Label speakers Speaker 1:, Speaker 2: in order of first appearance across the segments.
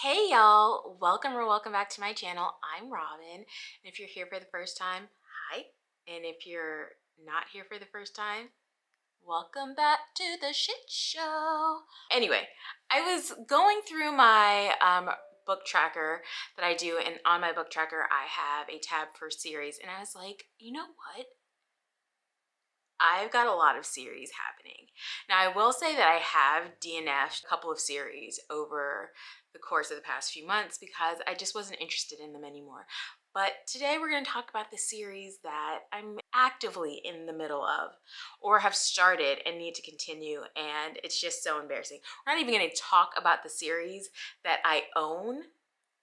Speaker 1: Hey y'all, welcome or welcome back to my channel. I'm Robin, and if you're here for the first time, hi. And if you're not here for the first time, welcome back to the shit show. Anyway, I was going through my book tracker that I do, and on my book tracker I have a tab for series, and I was like, you know what? I've got a lot of series happening. Now, I will say that I have DNF'd a couple of series over the course of the past few months because I just wasn't interested in them anymore. But today we're going to talk about the series that I'm actively in the middle of or have started and need to continue, and it's just so embarrassing. We're not even going to talk about the series that I own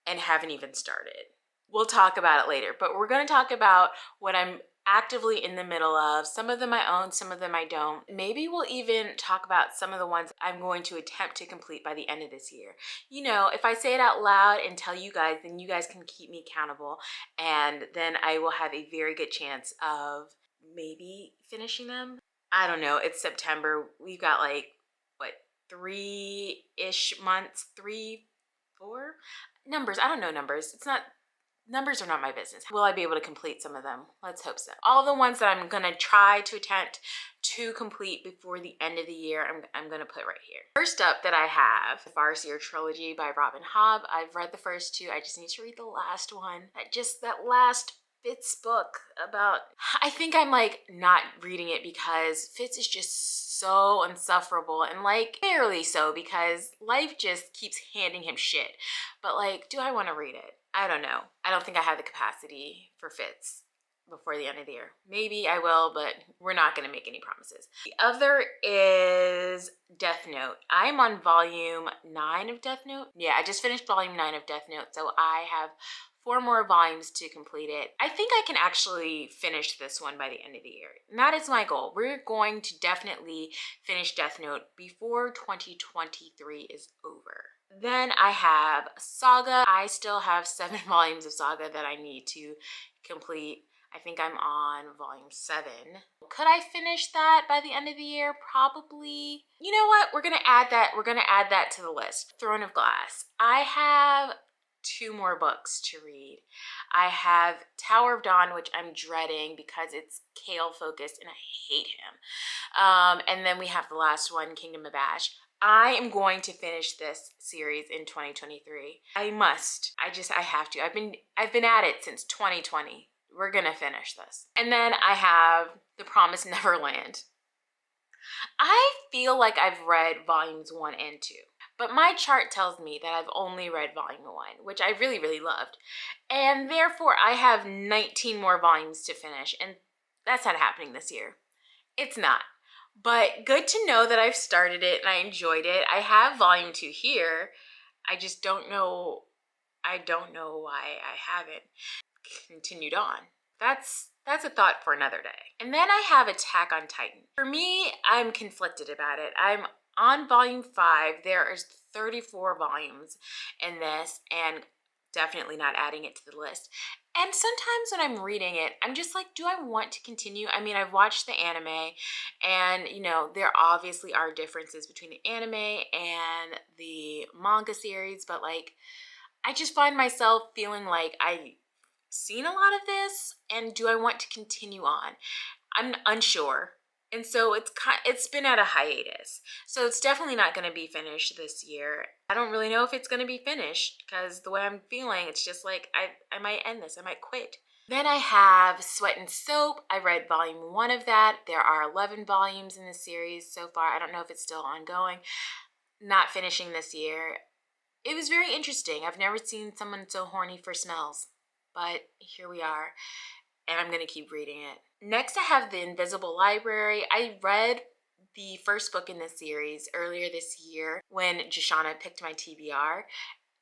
Speaker 1: and haven't even started. We'll talk about it later, but we're going to talk about what I'm actively in the middle of. Some of them I own, some of them I don't. Maybe we'll even talk about some of the ones I'm going to attempt to complete by the end of this year. You know, if I say it out loud and tell you guys, then you guys can keep me accountable, and then I will have a very good chance of maybe finishing them. I don't know, it's September. We've got like, what, 3-ish months, 3, 4? Numbers, I don't know numbers. Numbers are not my business. Will I be able to complete some of them? Let's hope so. All the ones that I'm gonna try to attempt to complete before the end of the year, I'm gonna put right here. First up that I have, the Varsier Trilogy by Rob and Hobb. I've read the first two. I just need to read the last one. That last Fitz book about, I think I'm like not reading it because Fitz is just so insufferable, and like barely so because life just keeps handing him shit. But like, do I want to read it? I don't know. I don't think I have the capacity for Fitz before the end of the year. Maybe I will, but we're not going to make any promises. The other is Death Note. I'm on volume 9 of Death Note. Yeah, I just finished volume 9 of Death Note, so I have 4 more volumes to complete it. I think I can actually finish this one by the end of the year. And that is my goal. We're going to definitely finish Death Note before 2023 is over. Then I have Saga. I still have 7 volumes of Saga that I need to complete. I think I'm on volume 7. Could I finish that by the end of the year? Probably. You know what? We're gonna add that. We're gonna add that to the list. Throne of Glass. I have 2 more books to read. I have Tower of Dawn, which I'm dreading because it's Kale focused and I hate him. And then we have the last one, Kingdom of Ash. I am going to finish this series in 2023. I must. I have to. I've been at it since 2020. We're gonna finish this. And then I have The Promised Neverland. I feel like I've read volumes 1 and 2, but my chart tells me that I've only read volume 1, which I really, really loved. And therefore I have 19 more volumes to finish, and that's not happening this year. It's not. But good to know that I've started it and I enjoyed it. I have volume 2 here. I just don't know. I don't know why I haven't continued on. That's a thought for another day. And then I have Attack on Titan. For me, I'm conflicted about it. I'm on volume 5. There is 34 volumes in this, and definitely not adding it to the list. And sometimes when I'm reading it, I'm just like, do I want to continue? I mean, I've watched the anime, and you know, there obviously are differences between the anime and the manga series, but like, I just find myself feeling like I've seen a lot of this, and do I want to continue on? I'm unsure. And so it's been at a hiatus. So it's definitely not going to be finished this year. I don't really know if it's going to be finished because the way I'm feeling, it's just like I might end this. I might quit. Then I have Sweat and Soap. I read volume 1 of that. There are 11 volumes in the series so far. I don't know if it's still ongoing. Not finishing this year. It was very interesting. I've never seen someone so horny for smells, but here we are. And I'm gonna keep reading it. Next, I have The Invisible Library. I read the first book in this series earlier this year when Jashana picked my TBR,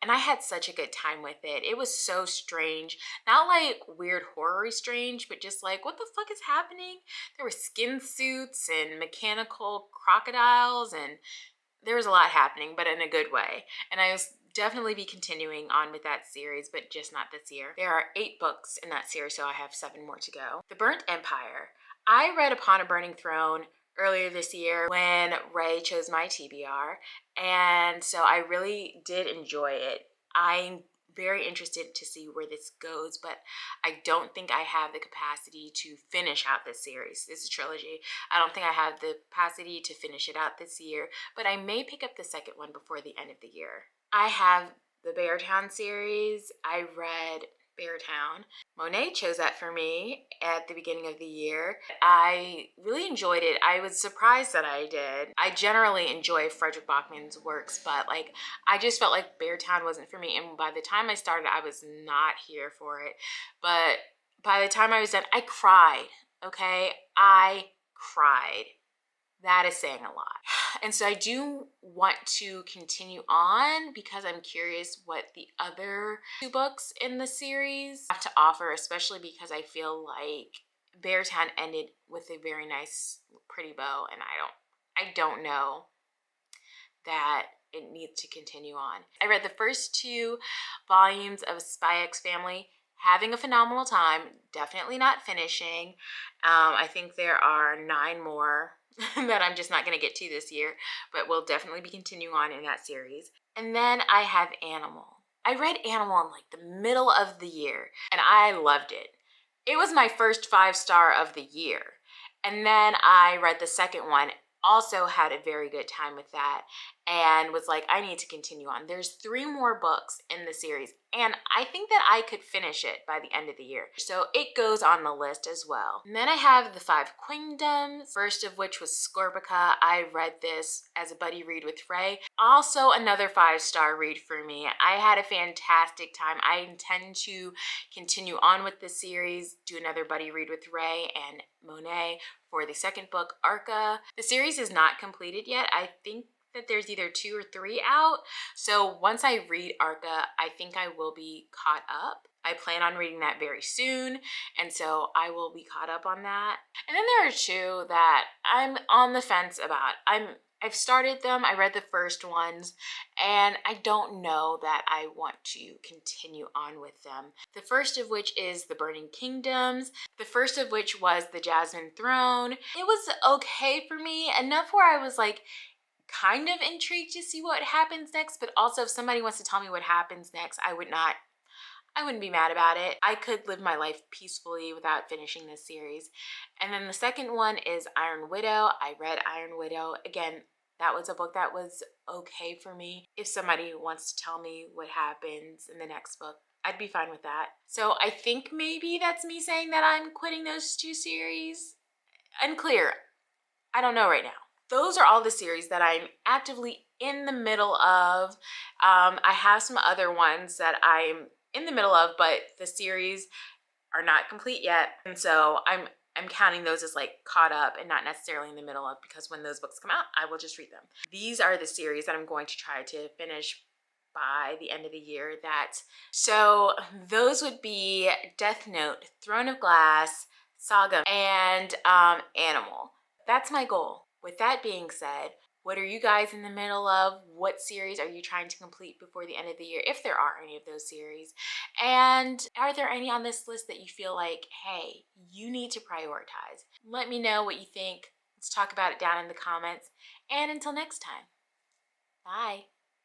Speaker 1: and I had such a good time with it. It was so strange. Not like weird horror-y strange, but just like, what the fuck is happening? There were skin suits and mechanical crocodiles, and there was a lot happening, but in a good way. And I was definitely be continuing on with that series, but just not this year. There are 8 books in that series, so I have 7 more to go. The Burnt Empire. I read Upon a Burning Throne earlier this year when Ray chose my TBR, and so I really did enjoy it. I'm very interested to see where this goes, but I don't think I have the capacity to finish out this series. This is a trilogy. I don't think I have the capacity to finish it out this year, but I may pick up the second one before the end of the year. I have the Beartown series. I read Beartown. Monet chose that for me at the beginning of the year. I really enjoyed it. I was surprised that I did. I generally enjoy Fredrik Backman's works, but like I just felt like Beartown wasn't for me, and by the time I started, I was not here for it. But by the time I was done, I cried, okay? I cried. That is saying a lot. And so I do want to continue on because I'm curious what the other two books in the series have to offer, especially because I feel like Beartown ended with a very nice, pretty bow, and I don't know that it needs to continue on. I read the first 2 volumes of Spyx Family, having a phenomenal time, definitely not finishing. I think there are 9 more that I'm just not going to get to this year, but we'll definitely be continuing on in that series. And then I have Animal. I read Animal in like the middle of the year, and I loved it. It was my first 5-star of the year. And then I read the second one, also had a very good time with that, and was like, I need to continue on. There's 3 more books in the series, and I think that I could finish it by the end of the year. So it goes on the list as well. And then I have the 5 Queendoms, first of which was Scorpica. I read this as a buddy read with Ray. Also another 5-star read for me. I had a fantastic time. I intend to continue on with this series, do another buddy read with Ray and Monet for the second book, Arca. The series is not completed yet. I think that there's either 2 or 3 out. So once I read Arca, I think I will be caught up. I plan on reading that very soon, and so I will be caught up on that. And then there are 2 that I'm on the fence about. I've started them, I read the first ones, and I don't know that I want to continue on with them. The first of which is The Burning Kingdoms, the first of which was The Jasmine Throne. It was okay for me, enough where I was like kind of intrigued to see what happens next, but also if somebody wants to tell me what happens next, I wouldn't be mad about it. I could live my life peacefully without finishing this series. And then the second one is Iron Widow. I read Iron Widow. Again, that was a book that was okay for me. If somebody wants to tell me what happens in the next book, I'd be fine with that. So I think maybe that's me saying that I'm quitting those 2 series. Unclear. I don't know right now. Those are all the series that I'm actively in the middle of. I have some other ones that I'm in the middle of, but the series are not complete yet. And so I'm counting those as like caught up and not necessarily in the middle of, because when those books come out, I will just read them. These are the series that I'm going to try to finish by the end of the year. So those would be Death Note, Throne of Glass, Saga, and Animal. That's my goal. With that being said, what are you guys in the middle of? What series are you trying to complete before the end of the year, if there are any of those series? And are there any on this list that you feel like, hey, you need to prioritize? Let me know what you think. Let's talk about it down in the comments. And until next time, bye.